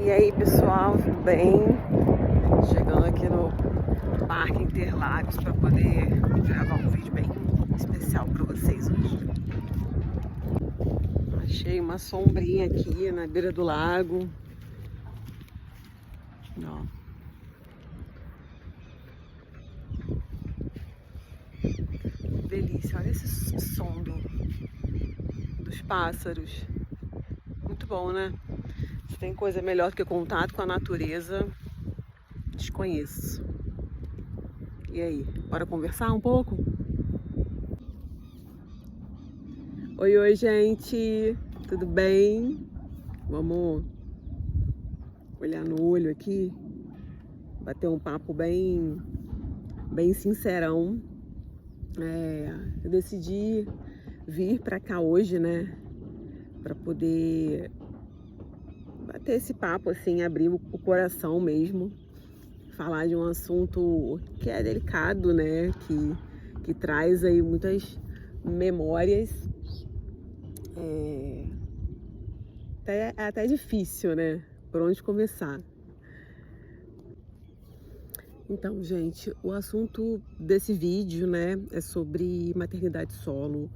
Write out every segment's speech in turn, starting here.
E aí, pessoal, tudo bem? Chegando aqui no Parque Interlagos para poder gravar um vídeo bem especial para vocês hoje. Achei uma sombrinha aqui na beira do lago. Ó. Delícia, olha esse som dos pássaros. Muito bom, né? Se tem coisa melhor do que contato com a natureza, desconheço. E aí, bora conversar um pouco? Oi, gente, tudo bem? Vamos olhar no olho aqui, bater um papo bem sincerão. Eu decidi vir pra cá hoje, né, pra poder bater esse papo assim, abrir o coração mesmo, falar de um assunto que é delicado, né, que traz aí muitas memórias. É até difícil, né? Por onde começar? Então, gente, o assunto desse vídeo, né, é sobre maternidade solo,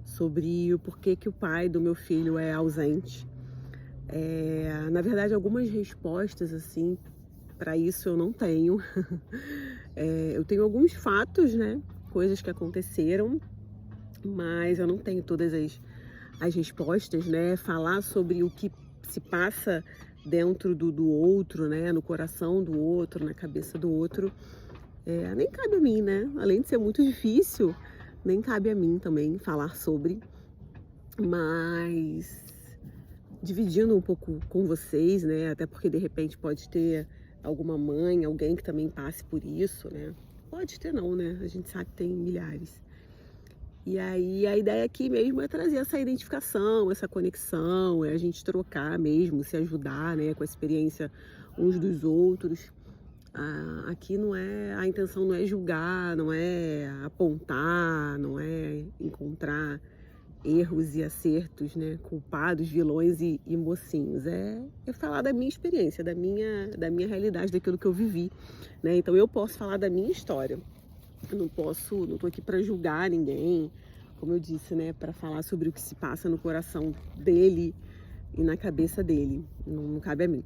sobre o porquê que o pai do meu filho é ausente. Na verdade, algumas respostas, assim, para isso eu não tenho. Eu tenho alguns fatos, né, coisas que aconteceram, mas eu não tenho todas as respostas, né? Falar sobre o que se passa dentro do outro, né? No coração do outro, na cabeça do outro, nem cabe a mim, né? Além de ser muito difícil, nem cabe a mim também falar sobre, mas dividindo um pouco com vocês, né? Até porque de repente pode ter alguma mãe, alguém que também passe por isso, né? Pode ter não, né? A gente sabe que tem milhares. E aí a ideia aqui mesmo é trazer essa identificação, essa conexão, é a gente trocar mesmo, se ajudar, né, com a experiência uns dos outros. Aqui a intenção não é julgar, não é apontar, não é encontrar erros e acertos, né, culpados, vilões e mocinhos. É falar da minha experiência, da minha realidade, daquilo que eu vivi, né? Então eu posso falar da minha história. Eu não tô aqui para julgar ninguém, como eu disse, né, para falar sobre o que se passa no coração dele e na cabeça dele. Não cabe a mim.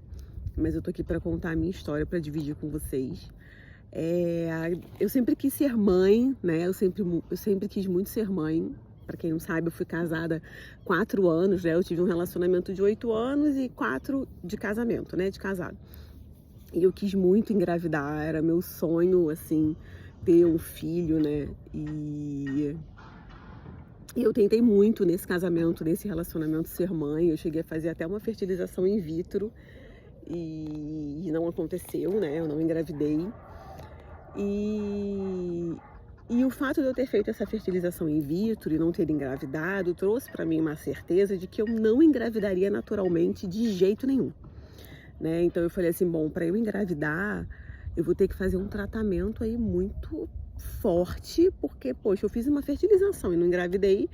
Mas eu tô aqui para contar a minha história, para dividir com vocês. Eu sempre quis ser mãe, né? Eu sempre quis muito ser mãe. Para quem não sabe, eu fui casada 4 anos, né? Eu tive um relacionamento de 8 anos e 4 de casamento, né? De casado. E eu quis muito engravidar, era meu sonho, assim, ter um filho, né? E eu tentei muito nesse casamento, nesse relacionamento, ser mãe. Eu cheguei a fazer até uma fertilização in vitro e não aconteceu, né? Eu não engravidei. E o fato de eu ter feito essa fertilização in vitro e não ter engravidado trouxe para mim uma certeza de que eu não engravidaria naturalmente de jeito nenhum, né? Então eu falei assim, bom, para eu engravidar, eu vou ter que fazer um tratamento aí muito forte, porque, poxa, eu fiz uma fertilização e não engravidei.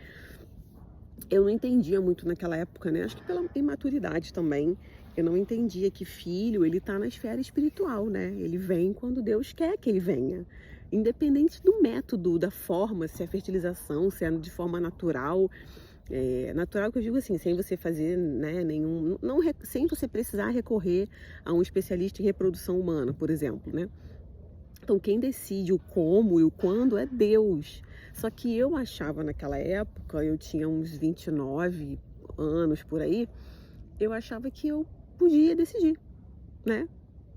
Eu não entendia muito naquela época, né? Acho que pela imaturidade também. Eu não entendia que filho, ele tá na esfera espiritual, né? Ele vem quando Deus quer que ele venha. Independente do método, da forma, se é fertilização, se é de forma natural. Natural que eu digo assim, sem você fazer, né, sem você precisar recorrer a um especialista em reprodução humana, por exemplo, né? Então quem decide o como e o quando é Deus. Só que eu achava naquela época, eu tinha uns 29 anos por aí, eu achava que eu podia decidir, né?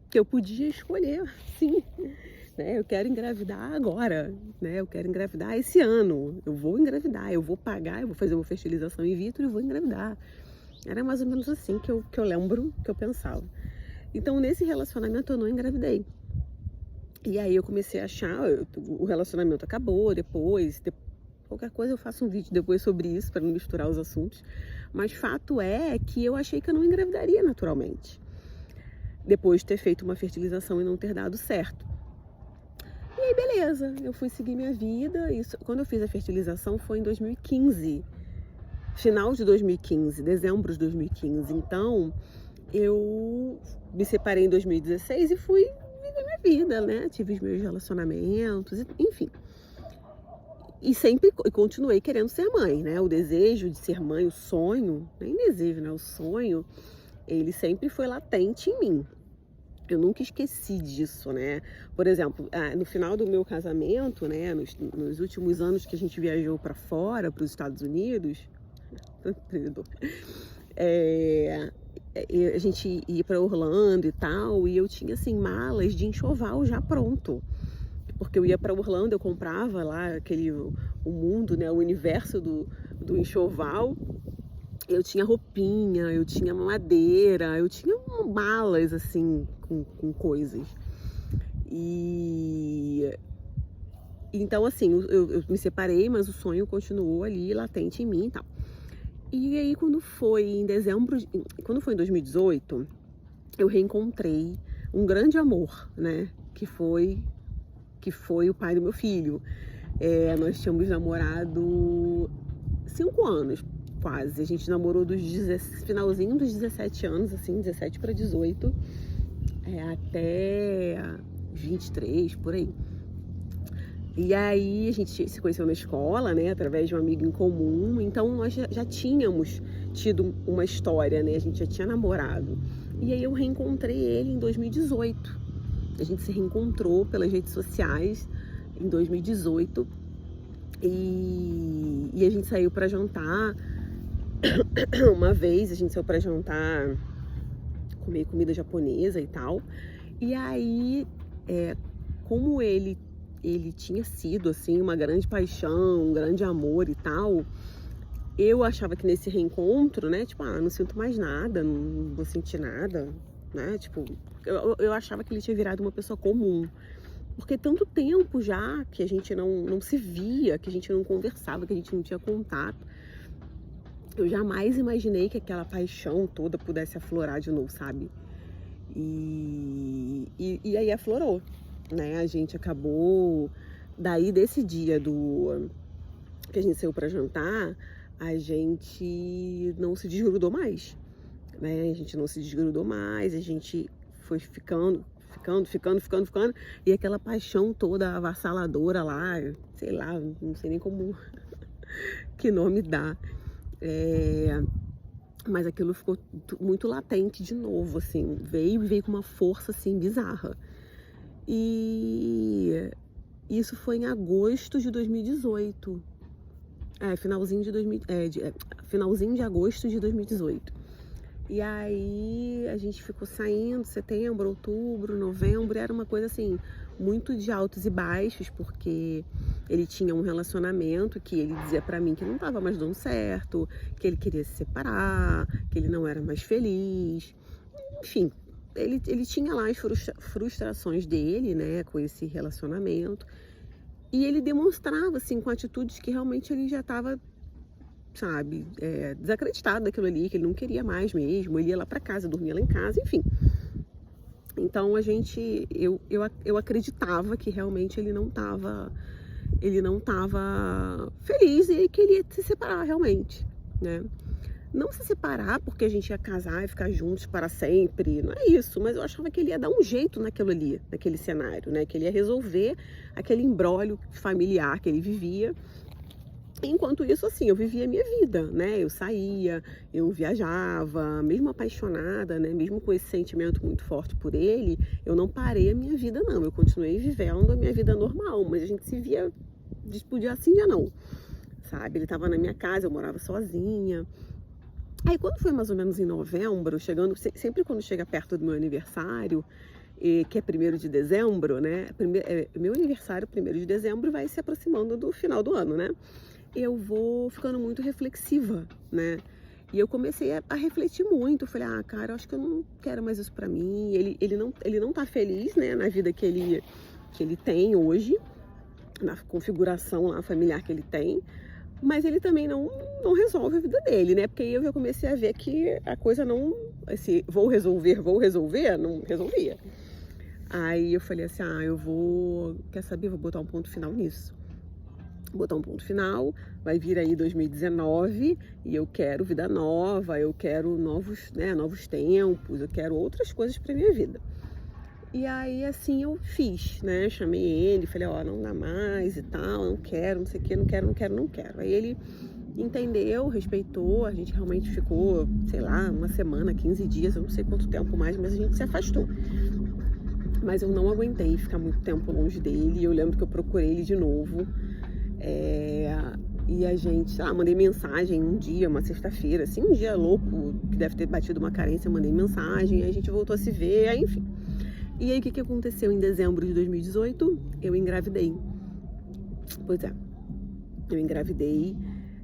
Que eu podia escolher, sim. Né? Eu quero engravidar agora, né? Eu quero engravidar esse ano. Eu vou engravidar, eu vou pagar, eu vou fazer uma fertilização in vitro e vou engravidar. Era mais ou menos assim que eu lembro, que eu pensava. Então, nesse relacionamento, eu não engravidei. E aí eu comecei a achar, o relacionamento acabou depois, qualquer coisa eu faço um vídeo depois sobre isso, para não misturar os assuntos. Mas fato é que eu achei que eu não engravidaria naturalmente, depois de ter feito uma fertilização e não ter dado certo. E aí beleza, eu fui seguir minha vida. Isso, quando eu fiz a fertilização foi em 2015, final de 2015, dezembro de 2015. Então eu me separei em 2016 e fui viver minha vida, né? Tive os meus relacionamentos, enfim. E sempre continuei querendo ser mãe, né? O desejo de ser mãe, o sonho, nem desejo, né? O sonho, ele sempre foi latente em mim. Eu nunca esqueci disso, né? Por exemplo, no final do meu casamento, né? Nos últimos anos que a gente viajou para fora, para os Estados Unidos, a gente ia para Orlando e tal, e eu tinha assim malas de enxoval já pronto. Porque eu ia para Orlando, eu comprava lá o mundo, né, o universo do enxoval. Eu tinha roupinha, eu tinha madeira, eu tinha malas assim com coisas. E então assim, eu me separei, mas o sonho continuou ali latente em mim e tal. E aí quando foi em 2018, eu reencontrei um grande amor, né, que foi o pai do meu filho. Nós tínhamos namorado 5 anos, quase. A gente namorou finalzinho dos 17 anos, assim, 17 para 18, até 23, por aí. E aí a gente se conheceu na escola, né, através de um amigo em comum. Então nós já tínhamos tido uma história, né, a gente já tinha namorado. E aí eu reencontrei ele em 2018. A gente se reencontrou pelas redes sociais em 2018 e a gente saiu para jantar. Uma vez a gente saiu para jantar, comer comida japonesa e tal. E aí, como ele tinha sido assim uma grande paixão, um grande amor e tal, eu achava que nesse reencontro, né, tipo, não sinto mais nada, não vou sentir nada, né, tipo, eu achava que ele tinha virado uma pessoa comum, porque tanto tempo já que a gente não se via, que a gente não conversava, que a gente não tinha contato. Eu jamais imaginei que aquela paixão toda pudesse aflorar de novo, sabe? E aí aflorou, né? A gente acabou, daí desse dia que a gente saiu pra jantar, a gente não se desgrudou mais, né? A gente não se desgrudou mais, a gente foi ficando, e aquela paixão toda avassaladora lá, sei lá, não sei nem como, que nome dá. Mas aquilo ficou muito latente de novo, assim, veio com uma força, assim, bizarra. E isso foi em agosto de 2018. Finalzinho de agosto de 2018. E aí a gente ficou saindo setembro, outubro, novembro, era uma coisa assim, muito de altos e baixos, porque ele tinha um relacionamento que ele dizia pra mim que não tava mais dando certo, que ele queria se separar, que ele não era mais feliz. Enfim, ele tinha lá as frustrações dele, né, com esse relacionamento. E ele demonstrava, assim, com atitudes que realmente ele já tava, sabe, desacreditado daquilo ali, que ele não queria mais mesmo. Ele ia lá pra casa, dormia lá em casa, enfim. Então eu acreditava que realmente ele não tava feliz e que ele ia se separar realmente, né? Não se separar porque a gente ia casar e ficar juntos para sempre, não é isso, mas eu achava que ele ia dar um jeito naquilo ali, naquele cenário, né? Que ele ia resolver aquele imbróglio familiar que ele vivia. Enquanto isso, assim, eu vivia a minha vida, né? Eu saía, eu viajava, mesmo apaixonada, né? Mesmo com esse sentimento muito forte por ele, eu não parei a minha vida, não. Eu continuei vivendo a minha vida normal, mas a gente se via, podia assim, já não, sabe? Ele tava na minha casa, eu morava sozinha. Aí quando foi mais ou menos em novembro, sempre quando chega perto do meu aniversário, que é 1º de dezembro, né? Meu aniversário, 1º de dezembro, vai se aproximando do final do ano, né? Eu vou ficando muito reflexiva, né? E eu comecei a refletir muito. Eu falei, cara, eu acho que eu não quero mais isso pra mim. Ele não tá feliz, né, na vida que ele tem hoje, na configuração lá familiar que ele tem. Mas ele também não resolve a vida dele, né? Porque aí eu já comecei a ver que a coisa não... Esse vou resolver, não resolvia. Aí eu falei assim, quer saber, vou botar um ponto final nisso. botar um ponto final, vai vir aí 2019 e eu quero vida nova, eu quero novos, né, novos tempos, eu quero outras coisas para minha vida. E aí assim eu fiz, né, chamei ele, falei, ó, não dá mais e tal, não quero, não sei o que, não quero, não quero, não quero. Aí ele entendeu, respeitou, a gente realmente ficou, sei lá, uma semana, 15 dias, eu não sei quanto tempo mais, mas a gente se afastou. Mas eu não aguentei ficar muito tempo longe dele, eu lembro que eu procurei ele de novo, e a gente, sei lá, mandei mensagem um dia, uma sexta-feira, assim, um dia louco, que deve ter batido uma carência, eu mandei mensagem, aí a gente voltou a se ver, aí enfim. E aí o que aconteceu em dezembro de 2018? Eu engravidei. Pois é, eu engravidei,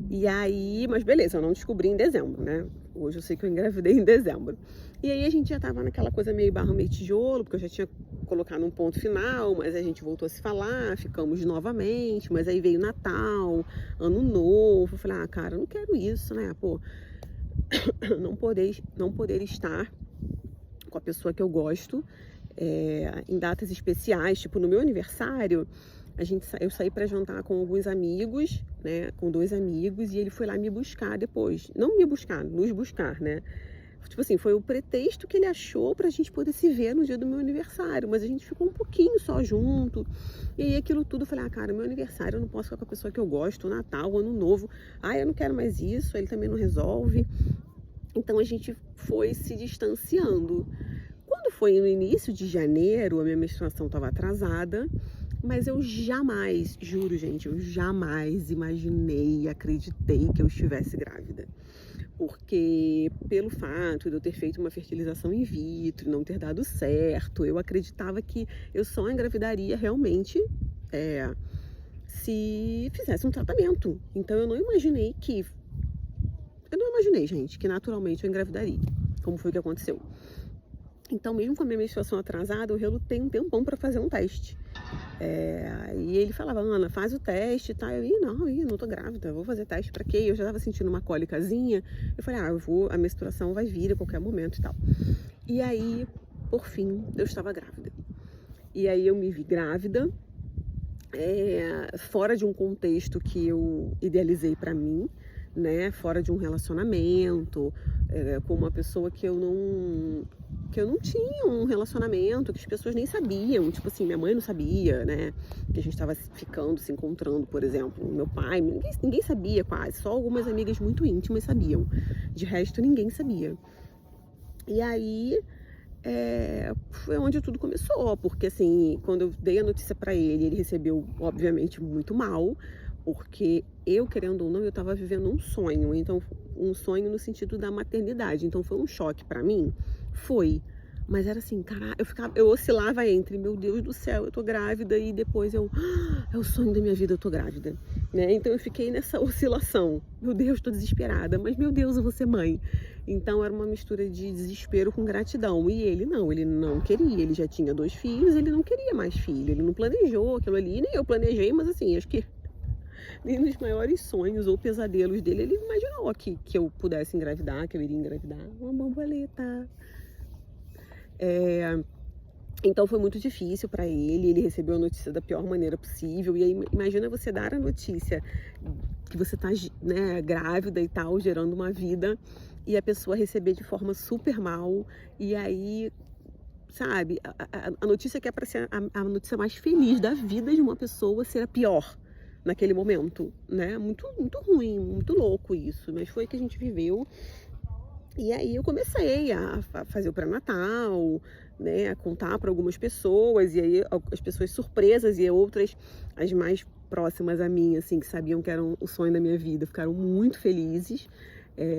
e aí, mas beleza, eu não descobri em dezembro, né? Hoje eu sei que eu engravidei em dezembro. E aí a gente já tava naquela coisa meio barro, meio tijolo, porque eu já tinha colocado um ponto final, mas a gente voltou a se falar, ficamos novamente, mas aí veio Natal, Ano Novo, eu falei, ah, cara, eu não quero isso, né? Pô, não poder estar com a pessoa que eu gosto, em datas especiais, tipo no meu aniversário, eu saí para jantar com alguns amigos, né, com 2 amigos, e ele foi lá me buscar depois. Não me buscar, nos buscar, né? Tipo assim, foi o pretexto que ele achou pra gente poder se ver no dia do meu aniversário, mas a gente ficou um pouquinho só junto. E aí aquilo tudo, eu falei, ah, cara, meu aniversário eu não posso ficar com a pessoa que eu gosto, Natal, Ano Novo. Ah, eu não quero mais isso, ele também não resolve. Então a gente foi se distanciando. Quando foi no início de janeiro, a minha menstruação estava atrasada, mas eu jamais, juro, gente, eu jamais imaginei, acreditei que eu estivesse grávida. Porque pelo fato de eu ter feito uma fertilização in vitro, não ter dado certo, eu acreditava que eu só engravidaria realmente se fizesse um tratamento. Então eu não imaginei, gente, que naturalmente eu engravidaria, como foi que aconteceu. Então, mesmo com a minha menstruação atrasada, eu relutei um tempão para fazer um teste. E ele falava, Ana, faz o teste e tal. Eu não tô grávida, vou fazer teste pra quê? Eu já tava sentindo uma cólicazinha. Eu falei, a menstruação vai vir a qualquer momento e tal. E aí, por fim, eu estava grávida. E aí eu me vi grávida, fora de um contexto que eu idealizei pra mim, né? Fora de um relacionamento, com uma pessoa que eu não tinha um relacionamento, que as pessoas nem sabiam, tipo assim, minha mãe não sabia, né, que a gente estava ficando, se encontrando, por exemplo, meu pai, ninguém sabia quase, só algumas amigas muito íntimas sabiam, de resto ninguém sabia. E aí, foi onde tudo começou, porque assim, quando eu dei a notícia pra ele recebeu, obviamente, muito mal, porque eu, querendo ou não, eu estava vivendo um sonho, então um sonho no sentido da maternidade, então foi um choque pra mim, mas era assim, cara, eu oscilava entre, meu Deus do céu, eu tô grávida, e depois é o sonho da minha vida, eu tô grávida, né? Então eu fiquei nessa oscilação, meu Deus, tô desesperada, mas meu Deus, eu vou ser mãe. Então era uma mistura de desespero com gratidão, e ele não queria, ele já tinha 2 filhos, ele não queria mais filho, ele não planejou aquilo ali, nem eu planejei, mas assim, acho que nem nos maiores sonhos ou pesadelos dele, ele imaginou que eu pudesse engravidar, que eu iria engravidar. Uma borboleta. Então foi muito difícil para ele recebeu a notícia da pior maneira possível. E aí, imagina você dar a notícia que você tá, né, grávida e tal, gerando uma vida, e a pessoa receber de forma super mal. E aí, sabe, a notícia que é para ser a notícia mais feliz da vida de uma pessoa ser a pior naquele momento, né? Muito, muito ruim, muito louco isso, mas foi o que a gente viveu. E aí eu comecei a fazer o pré-natal, né, a contar para algumas pessoas, e aí as pessoas surpresas e outras, as mais próximas a mim, assim, que sabiam que era o sonho da minha vida, ficaram muito felizes,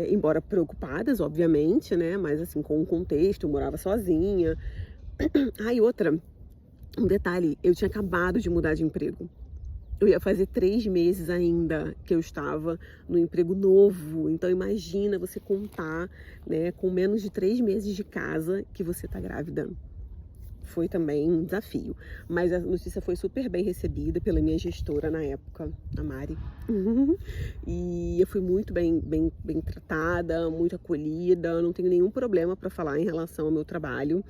embora preocupadas, obviamente, né, mas assim, com o contexto, eu morava sozinha. Outra, um detalhe, eu tinha acabado de mudar de emprego. Eu ia fazer 3 meses ainda que eu estava no emprego novo. Então imagina você contar, né, com menos de 3 meses de casa que você tá grávida. Foi também um desafio. Mas a notícia foi super bem recebida pela minha gestora na época, a Mari. E eu fui muito bem tratada, muito acolhida. Não tenho nenhum problema para falar em relação ao meu trabalho.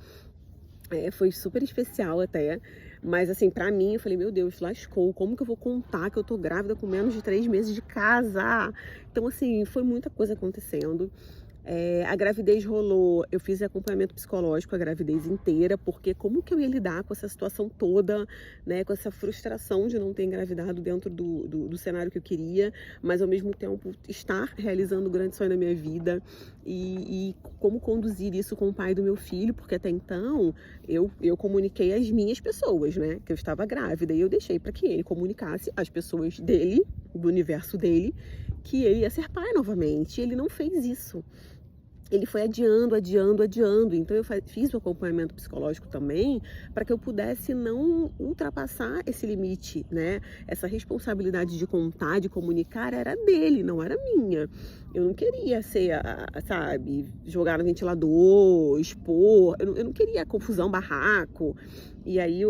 Foi super especial até, mas assim, pra mim, eu falei, meu Deus, lascou, como que eu vou contar que eu tô grávida com menos de 3 meses de casa? Então assim, foi muita coisa acontecendo. A gravidez rolou, eu fiz acompanhamento psicológico a gravidez inteira, porque como que eu ia lidar com essa situação toda, né, com essa frustração de não ter engravidado dentro do cenário que eu queria, mas ao mesmo tempo estar realizando um grande sonho na minha vida, e como conduzir isso com o pai do meu filho, porque até então eu comuniquei às minhas pessoas, né, que eu estava grávida, e eu deixei para que ele comunicasse às pessoas dele, do universo dele, que ele ia ser pai novamente, e ele não fez isso. Ele foi adiando, adiando, adiando. Então eu fiz o acompanhamento psicológico também para que eu pudesse não ultrapassar esse limite, né? Essa responsabilidade de contar, de comunicar era dele, não era minha. Eu não queria ser, sabe, jogar no ventilador, expor. Eu não queria confusão, barraco. E aí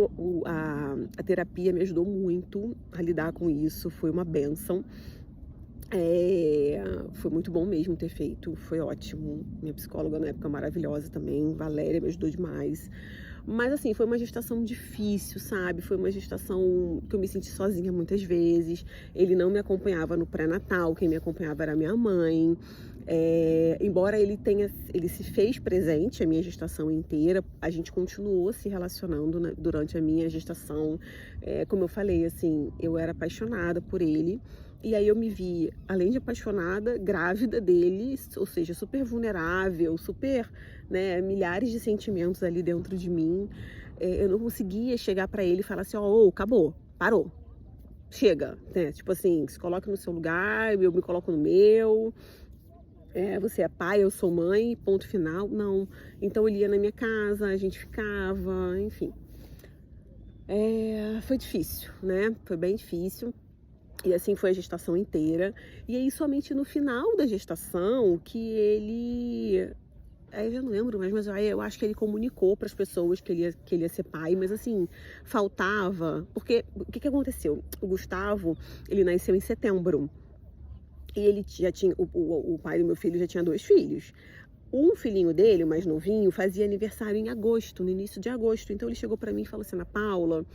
a terapia me ajudou muito a lidar com isso. Foi uma bênção. Foi muito bom mesmo ter feito, foi ótimo. Minha psicóloga na época maravilhosa também, Valéria, me ajudou demais. Mas assim, foi uma gestação difícil, sabe? Foi uma gestação que eu me senti sozinha muitas vezes. Ele não me acompanhava no pré-natal, quem me acompanhava era minha mãe. Embora ele se fez presente a minha gestação inteira, a gente continuou se relacionando, né, durante a minha gestação. Como eu falei, assim, eu era apaixonada por ele. E aí eu me vi, além de apaixonada, grávida dele, ou seja, super vulnerável, super, né, milhares de sentimentos ali dentro de mim. Eu não conseguia chegar pra ele e falar assim, ó, acabou, parou, chega, né? Tipo assim, se coloque no seu lugar, eu me coloco no meu. Você é pai, eu sou mãe, ponto final. Não. Então ele ia na minha casa, a gente ficava, enfim. Foi difícil, né? Foi bem difícil. E assim foi a gestação inteira. E aí somente no final da gestação que ele... Aí eu já não lembro mais, mas eu acho que ele comunicou para as pessoas que ele ia ser pai, mas assim, faltava... Porque o que aconteceu? O Gustavo, ele nasceu em setembro. E ele já tinha... O pai do meu filho já tinha 2 filhos. Um filhinho dele, o mais novinho, fazia aniversário em agosto, no início de agosto. Então ele chegou para mim e falou assim, Ana Paula,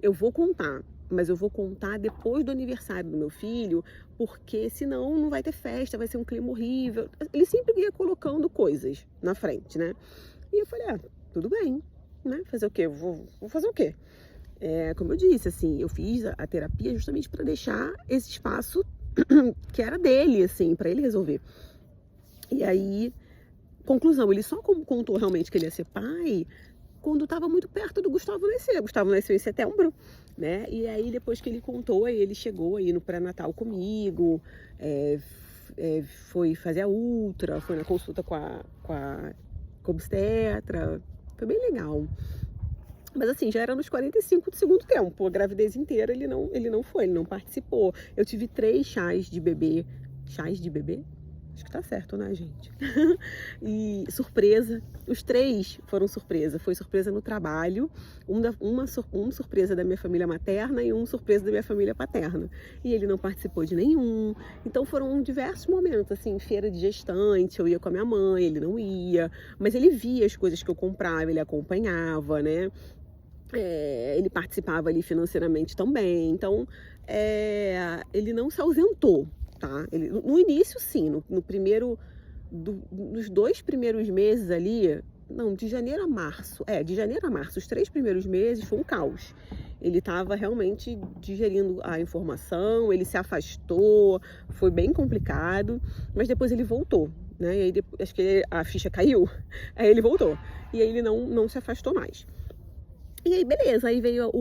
eu vou contar, mas eu vou contar depois do aniversário do meu filho, porque senão não vai ter festa, vai ser um clima horrível. Ele sempre ia colocando coisas na frente, né? E eu falei, tudo bem, né? Fazer o quê? Vou fazer o quê? Como eu disse, assim, eu fiz a terapia justamente para deixar esse espaço que era dele, assim, para ele resolver. E aí, conclusão, ele só contou realmente que ele ia ser pai quando estava muito perto do Gustavo nascer. O Gustavo nasceu em setembro, né? E aí, depois que ele contou, ele chegou aí no pré-natal comigo, foi fazer a ultra, foi na consulta com a obstetra. Foi bem legal. Mas assim, já era nos 45 do segundo tempo. A gravidez inteira ele não foi, ele não participou. Eu tive 3 chás de bebê. Chás de bebê? Acho que tá certo, né, gente? E surpresa. Os 3 foram surpresa. Foi surpresa no trabalho, uma surpresa da minha família materna e uma surpresa da minha família paterna. E ele não participou de nenhum. Então foram diversos momentos, assim, feira de gestante, eu ia com a minha mãe, ele não ia. Mas ele via as coisas que eu comprava, ele acompanhava, né? Ele participava ali financeiramente também. Então, ele não se ausentou. Tá? No início, sim, nos 2 primeiros meses ali, não, de janeiro a março, os 3 primeiros meses foi um caos. Ele estava realmente digerindo a informação, ele se afastou, foi bem complicado, mas depois ele voltou, né? E aí acho que a ficha caiu, aí ele voltou, e aí ele não se afastou mais. E aí, beleza, aí veio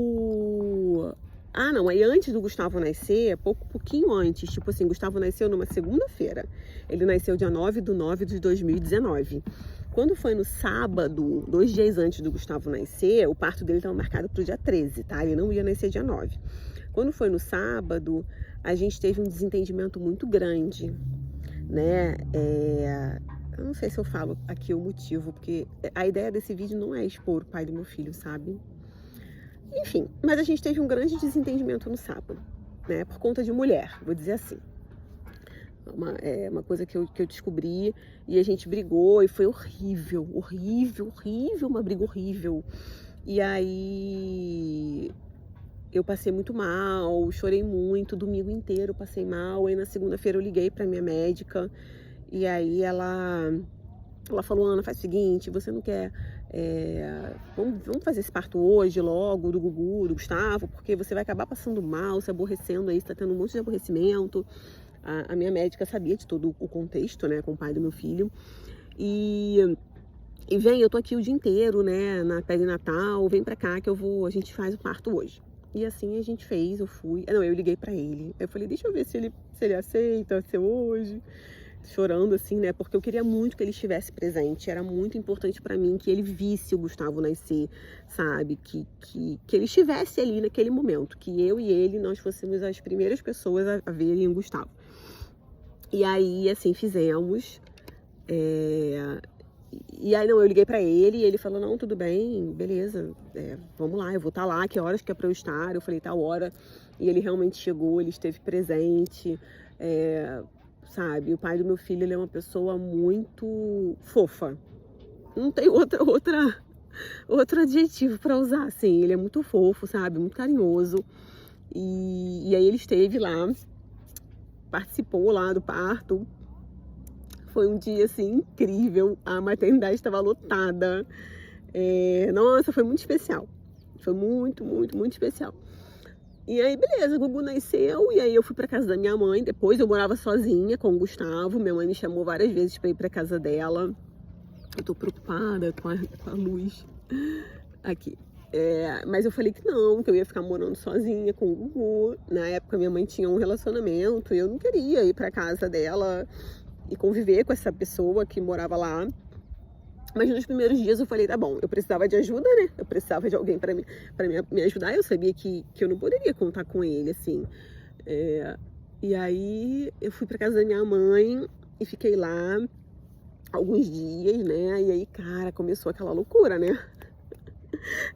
aí antes do Gustavo nascer, pouquinho antes, tipo assim, Gustavo nasceu numa segunda-feira. Ele nasceu dia 9/9/2019. Quando foi no sábado, 2 dias antes do Gustavo nascer, o parto dele estava marcado para o dia 13, tá? Ele não ia nascer dia 9. Quando foi no sábado, a gente teve um desentendimento muito grande, né? Eu não sei se eu falo aqui o motivo, porque a ideia desse vídeo não é expor o pai do meu filho, sabe? Enfim, mas a gente teve um grande desentendimento no sábado, né? Por conta de mulher, vou dizer assim. uma coisa que eu descobri, e a gente brigou e foi horrível, horrível, horrível, uma briga horrível. E aí eu passei muito mal, chorei muito, domingo inteiro passei mal. Aí na segunda-feira eu liguei pra minha médica e aí ela falou: Ana, faz o seguinte, você não quer, vamos fazer esse parto hoje logo, do Gugu, do Gustavo, porque você vai acabar passando mal, se aborrecendo aí, você tá tendo um monte de aborrecimento. A minha médica sabia de todo o contexto, né, com o pai do meu filho. E vem, eu tô aqui o dia inteiro, né, na perinatal, vem pra cá que a gente faz o parto hoje. E assim a gente fez, eu fui. Não, eu liguei pra ele. Eu falei, deixa eu ver se ele aceita ser hoje. Chorando assim, né, porque eu queria muito que ele estivesse presente. Era muito importante pra mim que ele visse o Gustavo nascer, sabe? Que ele estivesse ali naquele momento. Que eu e ele, nós fôssemos as primeiras pessoas a verem o Gustavo. E aí, assim, fizemos. E aí, não, eu liguei pra ele e ele falou, não, tudo bem, beleza, vamos lá, eu vou estar lá, que horas que é pra eu estar? Eu falei, tal hora. E ele realmente chegou, ele esteve presente, sabe? O pai do meu filho, ele é uma pessoa muito fofa. Não tem outro adjetivo pra usar, assim. Ele é muito fofo, sabe? Muito carinhoso. E aí ele esteve lá, participou lá do parto. Foi um dia, assim, incrível. A maternidade estava lotada. Nossa, foi muito especial. Foi muito, muito, muito especial. E aí, beleza, o Gugu nasceu. E aí eu fui pra casa da minha mãe. Depois eu morava sozinha com o Gustavo. Minha mãe me chamou várias vezes pra ir pra casa dela. Eu tô preocupada com a luz aqui. Mas eu falei que não, que eu ia ficar morando sozinha com o Gugu. Na época minha mãe tinha um relacionamento e eu não queria ir pra casa dela e conviver com essa pessoa que morava lá. Mas nos primeiros dias eu falei, tá bom, eu precisava de ajuda, né? Eu precisava de alguém pra me ajudar. Eu sabia que eu não poderia contar com ele, assim. E aí eu fui pra casa da minha mãe e fiquei lá alguns dias, né? E aí, cara, começou aquela loucura, né?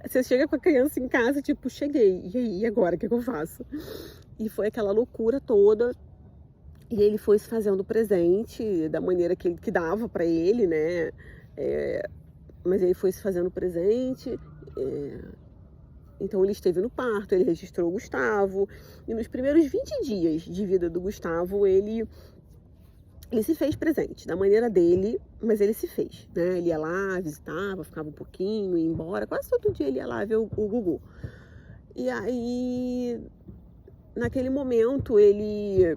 Você chega com a criança em casa, tipo, cheguei. E aí, agora, o que eu faço? E foi aquela loucura toda. E ele foi se fazendo presente da maneira que dava pra ele, né? Mas ele foi se fazendo presente. Então ele esteve no parto, ele registrou o Gustavo. E nos primeiros 20 dias de vida do Gustavo, ele se fez presente, da maneira dele, mas ele se fez, né? Ele ia lá, visitava, ficava um pouquinho, ia embora. Quase todo dia ele ia lá ver o Gugu. E aí, naquele momento, ele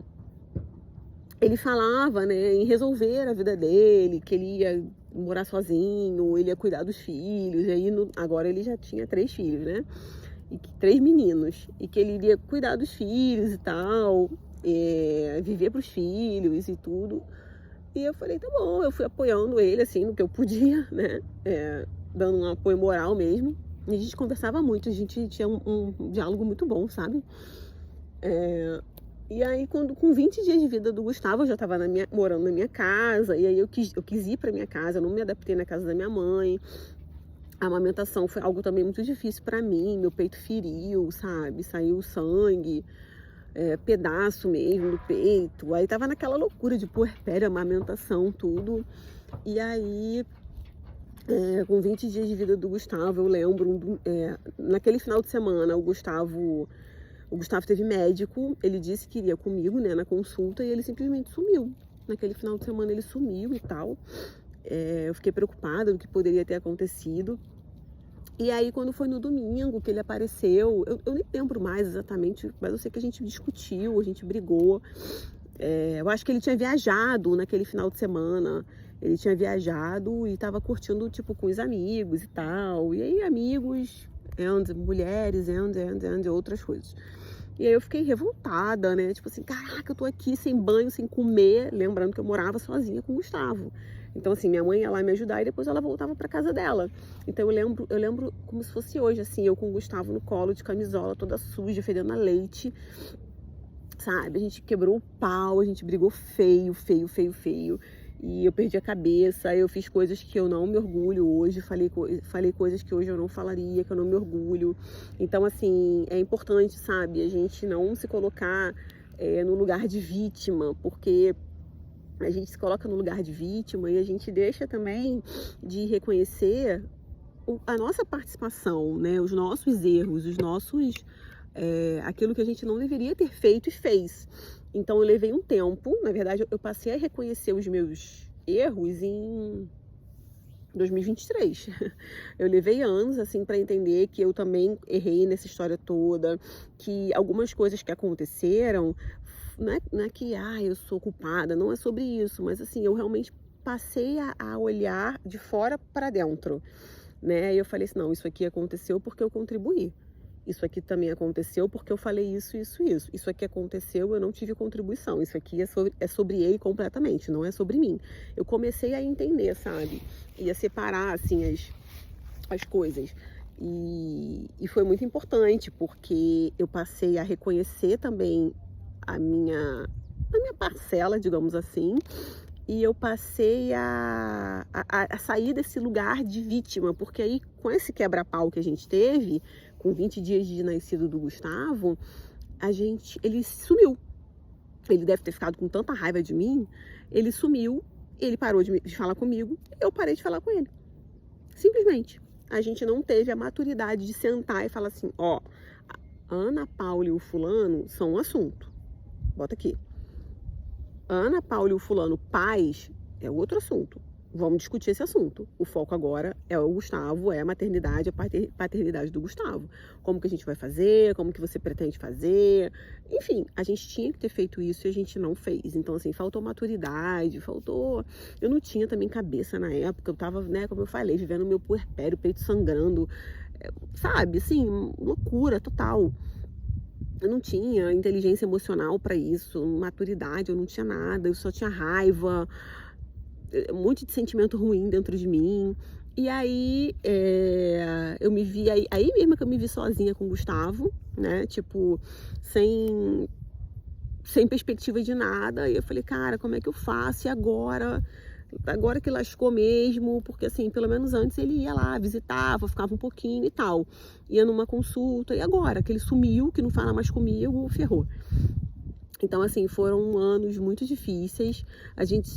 falava, né, em resolver a vida dele, que ele ia morar sozinho, ele ia cuidar dos filhos. E aí, agora ele já tinha 3 filhos, né? 3 meninos. E que ele iria cuidar dos filhos e tal, viver pros filhos e tudo. E eu falei, tá bom, eu fui apoiando ele, assim, no que eu podia, né? Dando um apoio moral mesmo. E a gente conversava muito, a gente tinha um diálogo muito bom, sabe? E aí, com 20 dias de vida do Gustavo, eu já estava morando na minha casa. E aí eu quis ir pra minha casa, eu não me adaptei na casa da minha mãe. A amamentação foi algo também muito difícil pra mim. Meu peito feriu, sabe? Saiu sangue, pedaço mesmo do peito. Aí tava naquela loucura de puerpério, amamentação, tudo. E aí, com 20 dias de vida do Gustavo, eu lembro, naquele final de semana, o Gustavo teve médico, ele disse que iria comigo, né, na consulta, e ele simplesmente sumiu. Naquele final de semana ele sumiu e tal. Eu fiquei preocupada do que poderia ter acontecido. E aí, quando foi no domingo que ele apareceu, eu nem lembro mais exatamente, mas eu sei que a gente discutiu, a gente brigou. Eu acho que ele tinha viajado naquele final de semana. Ele tinha viajado e tava curtindo, tipo, com os amigos e tal. E aí, amigos, mulheres, outras coisas. E aí eu fiquei revoltada, né? Tipo assim, caraca, eu tô aqui sem banho, sem comer. Lembrando que eu morava sozinha com o Gustavo. Então, assim, minha mãe ia lá me ajudar e depois ela voltava pra casa dela. Então eu lembro como se fosse hoje, assim, eu com o Gustavo no colo, de camisola, toda suja, fedendo a leite. Sabe? A gente quebrou o pau, a gente brigou feio, feio, feio, feio. E eu perdi a cabeça, eu fiz coisas que eu não me orgulho hoje, falei coisas que hoje eu não falaria, que eu não me orgulho. Então, assim, é importante, sabe, a gente não se colocar no lugar de vítima, porque a gente se coloca no lugar de vítima e a gente deixa também de reconhecer a nossa participação, né? Os nossos erros, aquilo que a gente não deveria ter feito e fez. Então eu levei um tempo, na verdade eu passei a reconhecer os meus erros em 2023. Eu levei anos assim para entender que eu também errei nessa história toda, que algumas coisas que aconteceram não é que eu sou culpada, não é sobre isso, mas assim, eu realmente passei a olhar de fora para dentro, né? E eu falei assim, não, isso aqui aconteceu porque eu contribuí. Isso aqui também aconteceu porque eu falei isso, isso, isso. Isso aqui aconteceu, eu não tive contribuição. Isso aqui é sobre ele completamente, não é sobre mim. Eu comecei a entender, sabe? E a separar, assim, as coisas. E foi muito importante, porque eu passei a reconhecer também a minha parcela, digamos assim, e eu passei a sair desse lugar de vítima, porque aí com esse quebra-pau que a gente teve, com 20 dias de nascido do Gustavo, ele sumiu. Ele deve ter ficado com tanta raiva de mim, ele sumiu, ele parou de falar comigo, eu parei de falar com ele. Simplesmente. A gente não teve a maturidade de sentar e falar assim, ó, Ana Paula e o fulano são um assunto. Bota aqui. Ana Paula e o fulano pais é outro assunto. Vamos discutir esse assunto. O foco agora é o Gustavo, é a maternidade, a paternidade do Gustavo. Como que a gente vai fazer, como que você pretende fazer. Enfim, a gente tinha que ter feito isso e a gente não fez. Então, assim, faltou maturidade, faltou... Eu não tinha também cabeça na época, eu tava, né, como eu falei, vivendo o meu puerpério, peito sangrando, sabe, assim, loucura total. Eu não tinha inteligência emocional para isso, maturidade, eu não tinha nada, eu só tinha raiva, um monte de sentimento ruim dentro de mim. E aí eu me vi, aí mesmo que eu me vi sozinha com o Gustavo, né, tipo, sem perspectiva de nada. E eu falei, cara, como é que eu faço? E agora? Agora que lascou mesmo, porque assim, pelo menos antes ele ia lá, visitava, ficava um pouquinho e tal. Ia numa consulta, e agora que ele sumiu, que não fala mais comigo, ferrou. Então, assim, foram anos muito difíceis.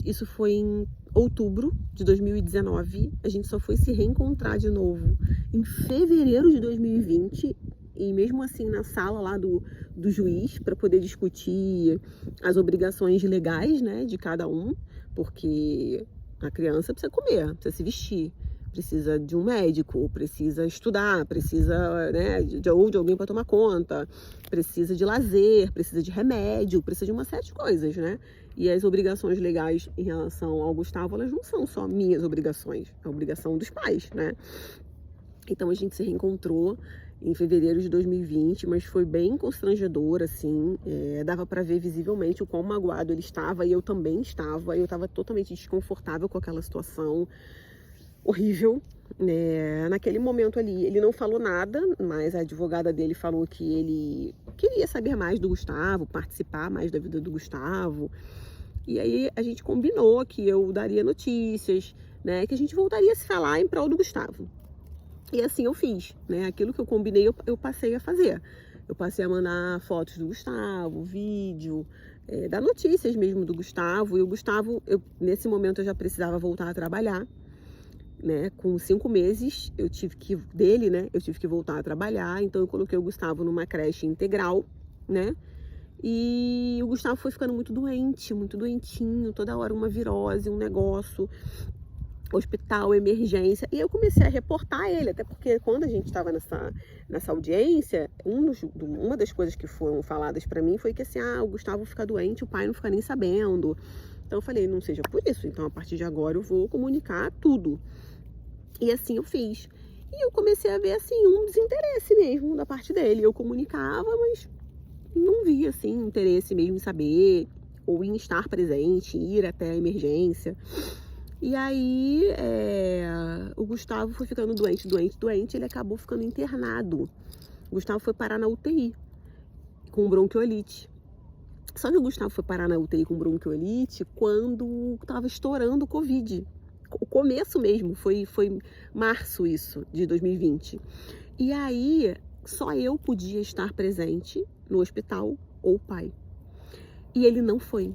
Isso foi em outubro de 2019. A gente só foi se reencontrar de novo em fevereiro de 2020. E mesmo assim na sala lá do juiz, para poder discutir as obrigações legais, né, de cada um, porque a criança precisa comer, precisa se vestir, precisa de um médico, precisa estudar, precisa, né, de alguém para tomar conta, precisa de lazer, precisa de remédio, precisa de uma série de coisas, né? E as obrigações legais em relação ao Gustavo, elas não são só minhas obrigações, é a obrigação dos pais, né? Então a gente se reencontrou em fevereiro de 2020, mas foi bem constrangedor, assim, dava para ver visivelmente o quão magoado ele estava, e eu também estava, eu estava totalmente desconfortável com aquela situação horrível, né? Naquele momento ali, ele não falou nada, mas a advogada dele falou que ele queria saber mais do Gustavo, participar mais da vida do Gustavo, e aí a gente combinou que eu daria notícias, né, que a gente voltaria a se falar em prol do Gustavo. E assim eu fiz, né? Aquilo que eu combinei, eu passei a fazer. Eu passei a mandar fotos do Gustavo, vídeo, dar notícias mesmo do Gustavo. E o Gustavo, nesse momento eu já precisava voltar a trabalhar, né? Com 5 meses eu tive que voltar a trabalhar. Então eu coloquei o Gustavo numa creche integral, né? E o Gustavo foi ficando muito doente, muito doentinho, toda hora uma virose, um negócio, hospital, emergência, e eu comecei a reportar ele, até porque quando a gente estava nessa audiência, uma das coisas que foram faladas para mim foi que assim, o Gustavo fica doente, o pai não fica nem sabendo. Então eu falei, não seja por isso, então a partir de agora eu vou comunicar tudo. E assim eu fiz. E eu comecei a ver assim um desinteresse mesmo da parte dele. Eu comunicava, mas não via assim interesse mesmo em saber ou em estar presente, ir até a emergência. E aí, o Gustavo foi ficando doente, ele acabou ficando internado. O Gustavo foi parar na UTI, com bronquiolite. Só que o Gustavo foi parar na UTI com bronquiolite quando estava estourando o Covid. O começo mesmo, foi março isso, de 2020. E aí, só eu podia estar presente no hospital, ou o pai. E ele não foi.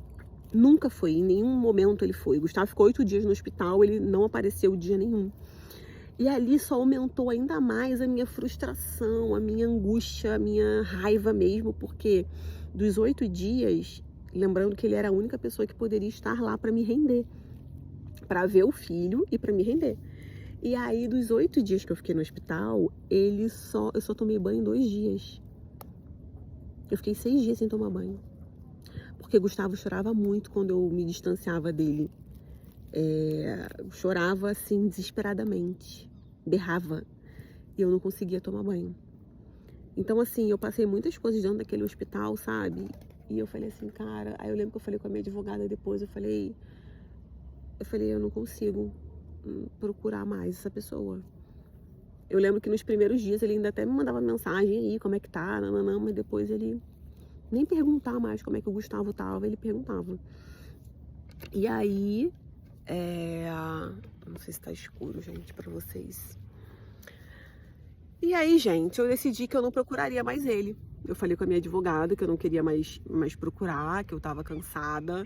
Nunca foi, em nenhum momento ele foi. O Gustavo ficou 8 dias no hospital, ele não apareceu dia nenhum. E ali só aumentou ainda mais a minha frustração, a minha angústia, a minha raiva mesmo, porque dos 8 dias, lembrando que ele era a única pessoa que poderia estar lá para me render, para ver o filho e para me render. E aí, dos 8 dias que eu fiquei no hospital, eu só tomei banho 2 dias. Eu fiquei 6 dias sem tomar banho. Porque Gustavo chorava muito quando eu me distanciava dele. Chorava assim, desesperadamente. Berrava. E eu não conseguia tomar banho. Então, assim, eu passei muitas coisas dentro daquele hospital, sabe? E eu falei assim, cara... Aí eu lembro que eu falei com a minha advogada depois, eu falei, eu não consigo procurar mais essa pessoa. Eu lembro que nos primeiros dias ele ainda até me mandava mensagem aí, como é que tá, nananã, mas depois ele nem perguntar mais como é que o Gustavo tava, ele perguntava. E aí, não sei se tá escuro, gente, pra vocês. E aí, gente, eu decidi que eu não procuraria mais ele. Eu falei com a minha advogada que eu não queria mais procurar, que eu tava cansada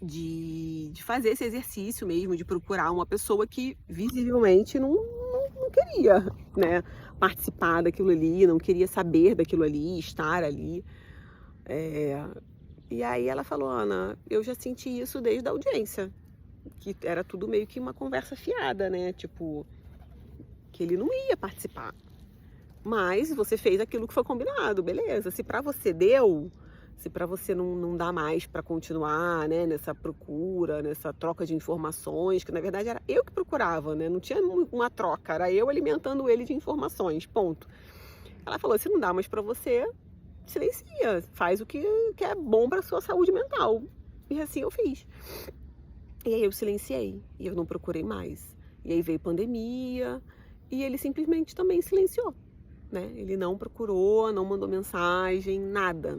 de fazer esse exercício mesmo, de procurar uma pessoa que visivelmente não queria, né, participar daquilo ali, não queria saber daquilo ali, estar ali. E aí ela falou, Ana, eu já senti isso desde a audiência, que era tudo meio que uma conversa fiada, né, tipo, que ele não ia participar. Mas você fez aquilo que foi combinado, beleza, se pra você deu... Se para você não dá mais para continuar, né, nessa procura, nessa troca de informações, que na verdade era eu que procurava, né, não tinha uma troca, era eu alimentando ele de informações, ponto. Ela falou, se não dá mais para você, silencia, faz o que é bom para sua saúde mental. E assim eu fiz. E aí eu silenciei, e eu não procurei mais. E aí veio pandemia, e ele simplesmente também silenciou. Né? Ele não procurou, não mandou mensagem, nada.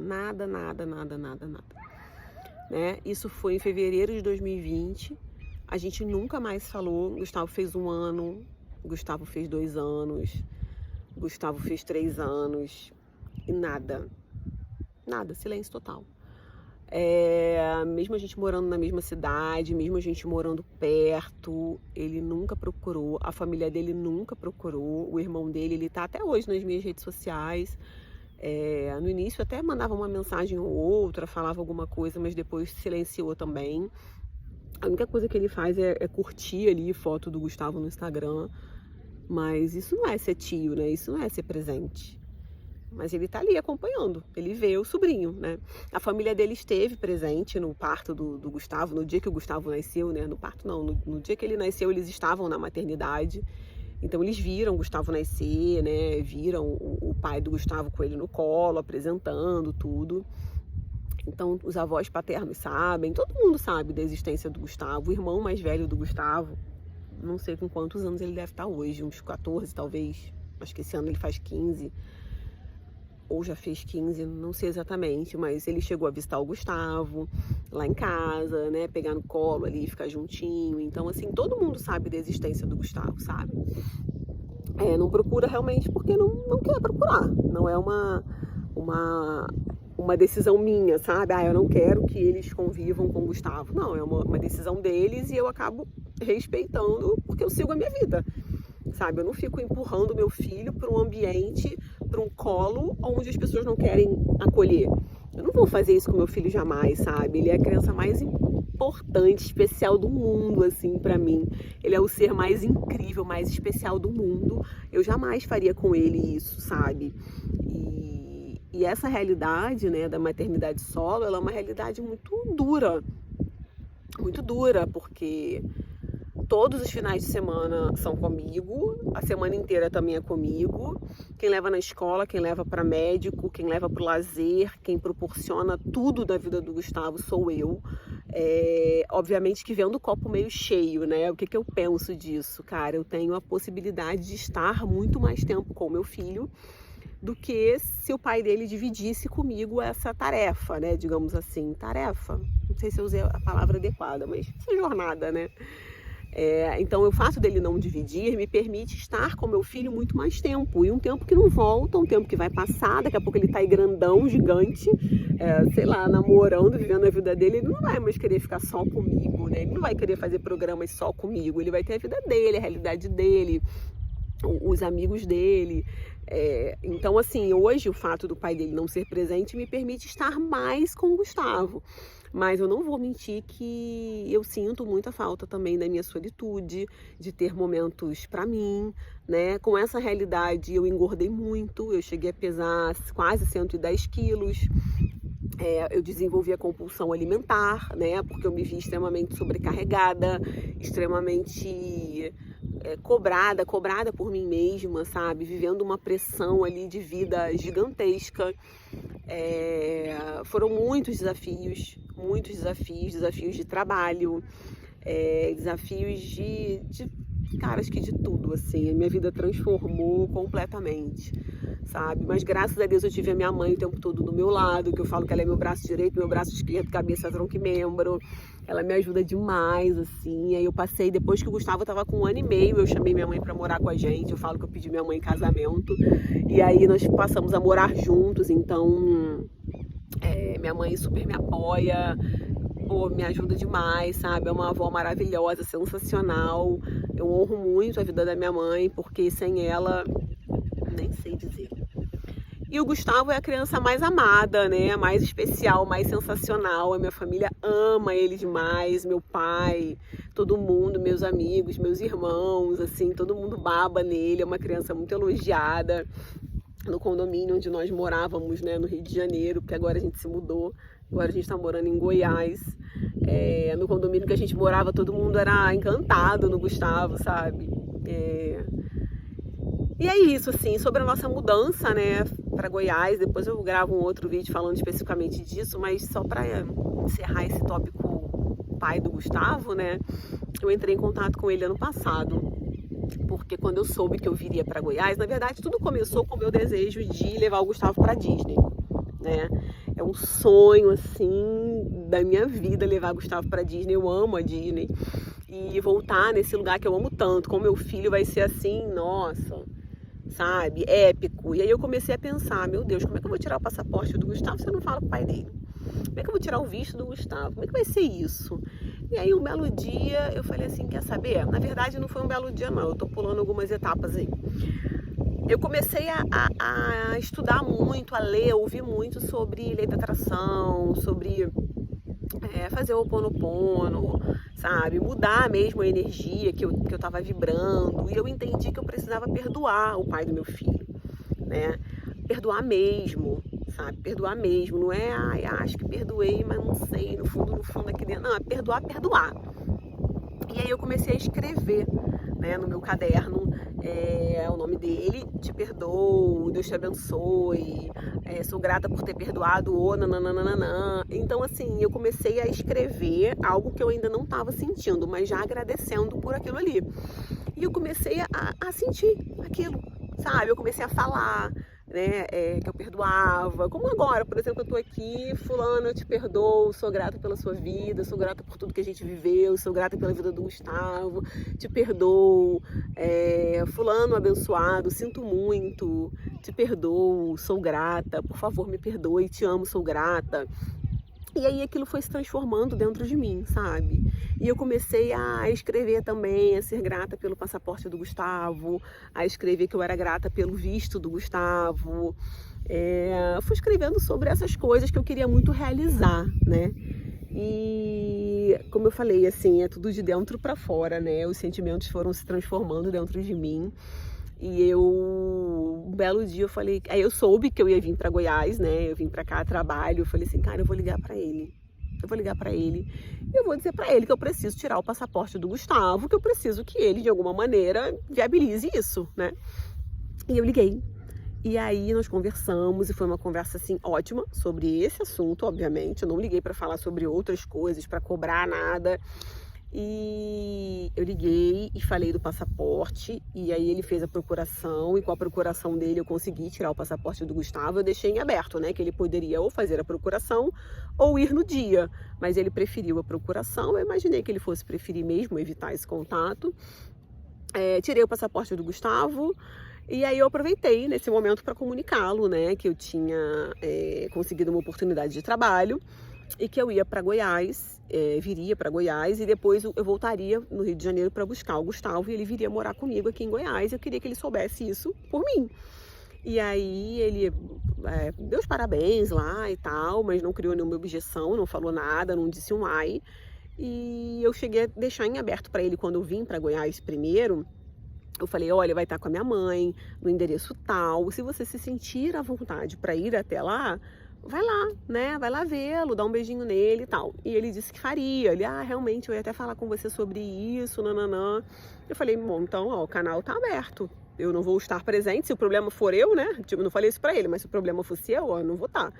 Né? Isso foi em fevereiro de 2020. A gente nunca mais falou. Gustavo fez 1 ano, Gustavo fez 2 anos, Gustavo fez 3 anos e nada, silêncio total. Mesmo a gente morando na mesma cidade, mesmo a gente morando perto, ele nunca procurou, a família dele nunca procurou, o irmão dele, ele tá até hoje nas minhas redes sociais. No início até mandava uma mensagem ou outra, falava alguma coisa, mas depois silenciou também. A única coisa que ele faz é curtir ali foto do Gustavo no Instagram, mas isso não é ser tio, né? Isso não é ser presente. Mas ele tá ali acompanhando, ele vê o sobrinho, né? A família dele esteve presente no parto do Gustavo, no dia que o Gustavo nasceu, né? No parto não, no dia que ele nasceu eles estavam na maternidade. Então eles viram o Gustavo nascer, né? Viram o pai do Gustavo com ele no colo, apresentando tudo. Então os avós paternos sabem, todo mundo sabe da existência do Gustavo. O irmão mais velho do Gustavo, não sei com quantos anos ele deve estar hoje, uns 14 talvez. Acho que esse ano ele faz 15. Ou já fez 15, não sei exatamente, mas ele chegou a visitar o Gustavo lá em casa, né, pegar no colo ali, ficar juntinho. Então, assim, todo mundo sabe da existência do Gustavo, sabe? Não procura realmente porque não quer procurar. Não é uma decisão minha, sabe? Eu não quero que eles convivam com o Gustavo. Não, é uma decisão deles e eu acabo respeitando porque eu sigo a minha vida. Sabe, eu não fico empurrando meu filho para um ambiente, para um colo onde as pessoas não querem acolher. Eu não vou fazer isso com meu filho jamais, sabe? Ele é a criança mais importante, especial do mundo, assim, para mim. Ele é o ser mais incrível, mais especial do mundo. Eu jamais faria com ele isso, sabe? E essa realidade, né, da maternidade solo, ela é uma realidade muito dura, porque todos os finais de semana são comigo, a semana inteira também é comigo. Quem leva na escola, quem leva para médico, quem leva para o lazer, quem proporciona tudo da vida do Gustavo sou eu. Obviamente que vendo o copo meio cheio, né? O que eu penso disso? Cara, eu tenho a possibilidade de estar muito mais tempo com o meu filho do que se o pai dele dividisse comigo essa tarefa, né? Digamos assim, tarefa. Não sei se eu usei a palavra adequada, mas essa jornada, né? Então o fato dele não dividir me permite estar com meu filho muito mais tempo, e um tempo que não volta, um tempo que vai passar, daqui a pouco ele tá aí grandão, gigante, sei lá, namorando, vivendo a vida dele, ele não vai mais querer ficar só comigo, né? Ele não vai querer fazer programas só comigo, ele vai ter a vida dele, a realidade dele, os amigos dele. Então, assim, hoje o fato do pai dele não ser presente me permite estar mais com o Gustavo. Mas eu não vou mentir que eu sinto muita falta também da minha solitude, de ter momentos para mim, né? Com essa realidade eu engordei muito, eu cheguei a pesar quase 110 quilos. Eu desenvolvi a compulsão alimentar, né? Porque eu me vi extremamente sobrecarregada, extremamente cobrada por mim mesma, sabe? Vivendo uma pressão ali de vida gigantesca. Foram muitos desafios de trabalho, desafios cara, acho que de tudo, assim. A minha vida transformou completamente, sabe? Mas graças a Deus eu tive a minha mãe o tempo todo do meu lado, que eu falo que ela é meu braço direito, meu braço esquerdo, cabeça, tronco e membro. Ela me ajuda demais, assim. Aí eu passei, depois que o Gustavo tava com 1 ano e meio, eu chamei minha mãe pra morar com a gente. Eu falo que eu pedi minha mãe em casamento. E aí nós passamos a morar juntos, então minha mãe super me apoia, me ajuda demais, sabe? É uma avó maravilhosa, sensacional. Eu honro muito a vida da minha mãe, porque sem ela, nem sei dizer. E o Gustavo é a criança mais amada, né? Mais especial, mais sensacional. A minha família ama ele demais, meu pai, todo mundo, meus amigos, meus irmãos, assim, todo mundo baba nele. É uma criança muito elogiada no condomínio onde nós morávamos, né? No Rio de Janeiro, porque agora a gente se mudou. Agora a gente tá morando em Goiás. No condomínio que a gente morava, todo mundo era encantado no Gustavo, sabe? E é isso, assim, sobre a nossa mudança, né, para Goiás. Depois eu gravo um outro vídeo falando especificamente disso, mas só para encerrar esse tópico pai do Gustavo, né, eu entrei em contato com ele ano passado, porque quando eu soube que eu viria para Goiás, na verdade tudo começou com o meu desejo de levar o Gustavo para Disney, né? É um sonho, assim, da minha vida levar o Gustavo para Disney. Eu amo a Disney e voltar nesse lugar que eu amo tanto. Com meu filho vai ser assim, nossa, sabe, épico. E aí eu comecei a pensar, meu Deus, como é que eu vou tirar o passaporte do Gustavo se eu não falo com o pai dele? Como é que eu vou tirar o visto do Gustavo? Como é que vai ser isso? E aí um belo dia eu falei assim, quer saber? Na verdade não foi um belo dia não, eu tô pulando algumas etapas aí. Eu comecei a estudar muito, a ler, a ouvir muito sobre lei da atração, sobre fazer o Ho'oponopono, sabe? Mudar mesmo a energia que eu tava vibrando. E eu entendi que eu precisava perdoar o pai do meu filho, né? Perdoar mesmo, sabe? Perdoar mesmo. Não é, acho que perdoei, mas não sei, no fundo aqui dentro. Não, é perdoar. E aí eu comecei a escrever, né, no meu caderno, o nome dele, te perdoo, Deus te abençoe, sou grata por ter perdoado o nananana. Então, assim, eu comecei a escrever algo que eu ainda não estava sentindo, mas já agradecendo por aquilo ali. E eu comecei a sentir aquilo, sabe? Eu comecei a falar, né, que eu perdoava, como agora, por exemplo, eu tô aqui, fulano, eu te perdoo, sou grata pela sua vida, sou grata por tudo que a gente viveu, sou grata pela vida do Gustavo, te perdoo, fulano abençoado, sinto muito, te perdoo, sou grata, por favor me perdoe, te amo, sou grata. E aí aquilo foi se transformando dentro de mim, sabe? E eu comecei a escrever também, a ser grata pelo passaporte do Gustavo, a escrever que eu era grata pelo visto do Gustavo. Fui escrevendo sobre essas coisas que eu queria muito realizar, né? E como eu falei, assim, é tudo de dentro para fora, né? Os sentimentos foram se transformando dentro de mim. E um belo dia eu falei, aí eu soube que eu ia vir para Goiás, né? Eu vim para cá a trabalho, eu falei assim, cara, eu vou ligar para ele. E eu vou dizer para ele que eu preciso tirar o passaporte do Gustavo, que eu preciso que ele, de alguma maneira, viabilize isso, né? E eu liguei. E aí nós conversamos e foi uma conversa, assim, ótima sobre esse assunto, obviamente. Eu não liguei para falar sobre outras coisas, para cobrar nada. E eu liguei e falei do passaporte, e aí ele fez a procuração, e com a procuração dele eu consegui tirar o passaporte do Gustavo. Eu deixei em aberto, né, que ele poderia ou fazer a procuração ou ir no dia, mas ele preferiu a procuração. Eu imaginei que ele fosse preferir mesmo evitar esse contato. tirei o passaporte do Gustavo. E aí eu aproveitei nesse momento para comunicá-lo, né, que eu tinha conseguido uma oportunidade de trabalho e que eu ia para Goiás, viria para Goiás e depois eu voltaria no Rio de Janeiro para buscar o Gustavo e ele viria morar comigo aqui em Goiás. Eu queria que ele soubesse isso por mim. E aí ele deu os parabéns lá e tal, mas não criou nenhuma objeção, não falou nada, não disse um ai. E eu cheguei a deixar em aberto para ele quando eu vim para Goiás primeiro. Eu falei, olha, vai estar com a minha mãe, no endereço tal. Se você se sentir à vontade para ir até lá, vai lá, né? Vai lá vê-lo, dá um beijinho nele e tal. E ele disse que faria. Ele, realmente, eu ia até falar com você sobre isso, nananã. Eu falei, bom, então, ó, o canal tá aberto. Eu não vou estar presente, se o problema for eu, né? Tipo, não falei isso pra ele, mas se o problema fosse eu não vou estar.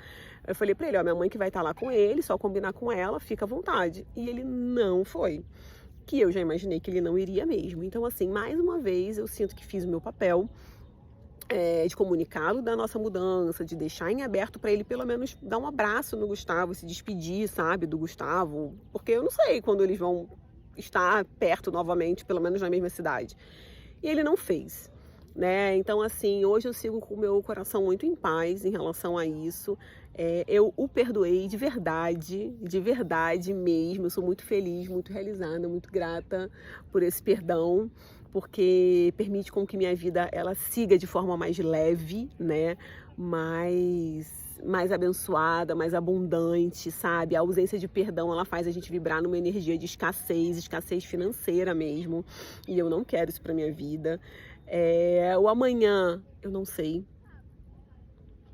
Eu falei pra ele, ó, minha mãe que vai estar lá com ele, só combinar com ela, fica à vontade. E ele não foi. Que eu já imaginei que ele não iria mesmo. Então, assim, mais uma vez, eu sinto que fiz o meu papel de comunicá-lo da nossa mudança, de deixar em aberto para ele pelo menos dar um abraço no Gustavo, se despedir, sabe, do Gustavo, porque eu não sei quando eles vão estar perto novamente, pelo menos na mesma cidade. E ele não fez, né? Então, assim, hoje eu sigo com o meu coração muito em paz em relação a isso. Eu o perdoei de verdade mesmo. Eu sou muito feliz, muito realizada, muito grata por esse perdão, porque permite com que minha vida ela siga de forma mais leve, né? Mais abençoada, mais abundante, sabe? A ausência de perdão, ela faz a gente vibrar numa energia de escassez financeira mesmo. E eu não quero isso pra minha vida. O amanhã, eu não sei.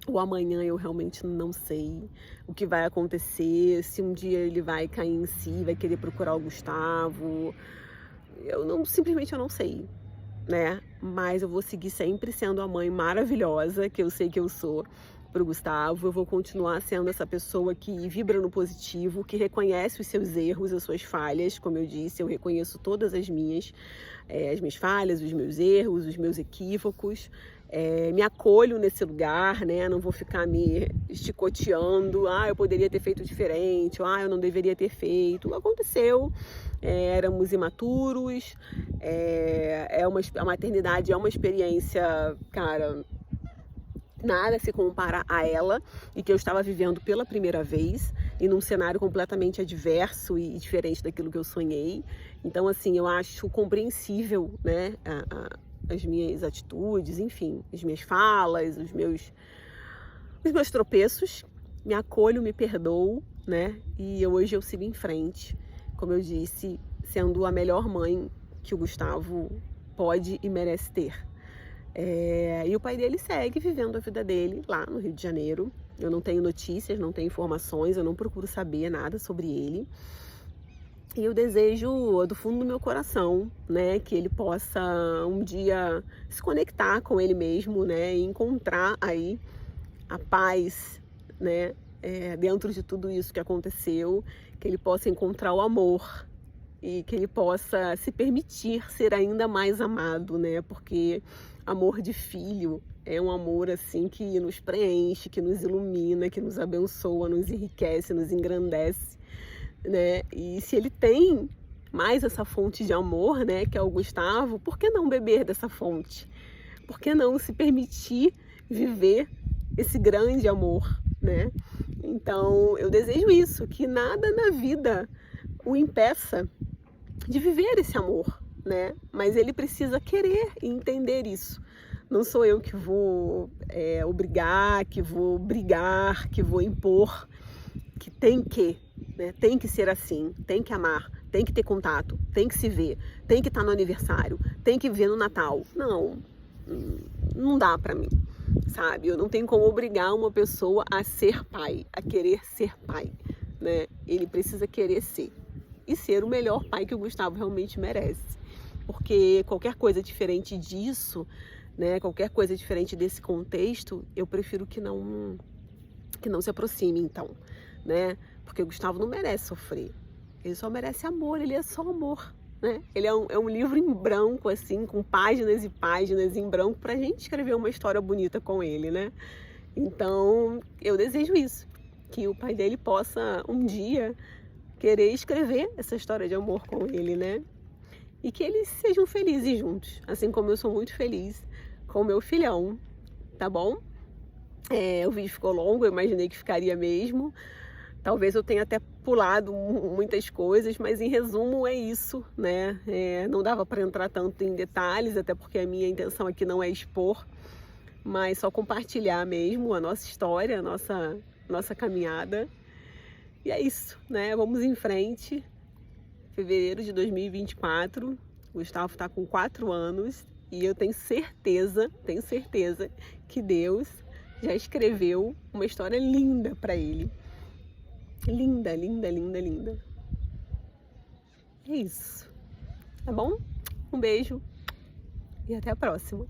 O amanhã eu realmente não sei o que vai acontecer, se um dia ele vai cair em si, vai querer procurar o Gustavo. Simplesmente eu não sei, né? Mas eu vou seguir sempre sendo a mãe maravilhosa que eu sei que eu sou pro Gustavo. Eu vou continuar sendo essa pessoa que vibra no positivo, que reconhece os seus erros, as suas falhas. Como eu disse, eu reconheço todas as minhas falhas, os meus erros, os meus equívocos. Me acolho nesse lugar, né? Não vou ficar me chicoteando. Eu poderia ter feito diferente. Eu não deveria ter feito. Aconteceu. Éramos imaturos. A maternidade é uma experiência, cara, nada se compara a ela, e que eu estava vivendo pela primeira vez e num cenário completamente adverso e diferente daquilo que eu sonhei. Então, assim, eu acho compreensível, né, as minhas atitudes, enfim, as minhas falas, os meus tropeços. Me acolho, me perdoo, né? E hoje eu sigo em frente, como eu disse, sendo a melhor mãe que o Gustavo pode e merece ter. E o pai dele segue vivendo a vida dele lá no Rio de Janeiro. Eu não tenho notícias, não tenho informações, eu não procuro saber nada sobre ele. E eu desejo do fundo do meu coração, né, que ele possa um dia se conectar com ele mesmo, né, e encontrar aí a paz, né, dentro de tudo isso que aconteceu, que ele possa encontrar o amor e que ele possa se permitir ser ainda mais amado, né, porque amor de filho é um amor assim que nos preenche, que nos ilumina, que nos abençoa, nos enriquece, nos engrandece, né? E se ele tem mais essa fonte de amor, né, que é o Gustavo, por que não beber dessa fonte? Por que não se permitir viver esse grande amor, né? Então, eu desejo isso, que nada na vida o impeça de viver esse amor, né? Mas ele precisa querer e entender isso. Não sou eu que vou obrigar, que vou brigar, que vou impor, que tem que, né? Tem que ser assim, tem que amar, tem que ter contato, tem que se ver, tem que estar no aniversário, tem que ver no Natal. Não dá pra mim, sabe? Eu não tenho como obrigar uma pessoa a ser pai, a querer ser pai, né? Ele precisa querer ser e ser o melhor pai que o Gustavo realmente merece. Porque qualquer coisa diferente disso, né, qualquer coisa diferente desse contexto, eu prefiro que não se aproxime, então, né? Porque o Gustavo não merece sofrer. Ele só merece amor, ele é só amor, né? Ele é um livro em branco, assim, com páginas e páginas em branco pra gente escrever uma história bonita com ele, né? Então, eu desejo isso, que o pai dele possa um dia querer escrever essa história de amor com ele, né? e que eles sejam felizes juntos, assim como eu sou muito feliz com o meu filhão, tá bom? O vídeo ficou longo, eu imaginei que ficaria mesmo. Talvez eu tenha até pulado muitas coisas, mas em resumo é isso, né? Não dava para entrar tanto em detalhes, até porque a minha intenção aqui não é expor, mas só compartilhar mesmo a nossa história, a nossa caminhada. E é isso, né? Vamos em frente. Fevereiro de 2024, o Gustavo está com 4 anos e eu tenho certeza que Deus já escreveu uma história linda para ele. Linda, linda, linda, linda. É isso, tá bom? Um beijo e até a próxima.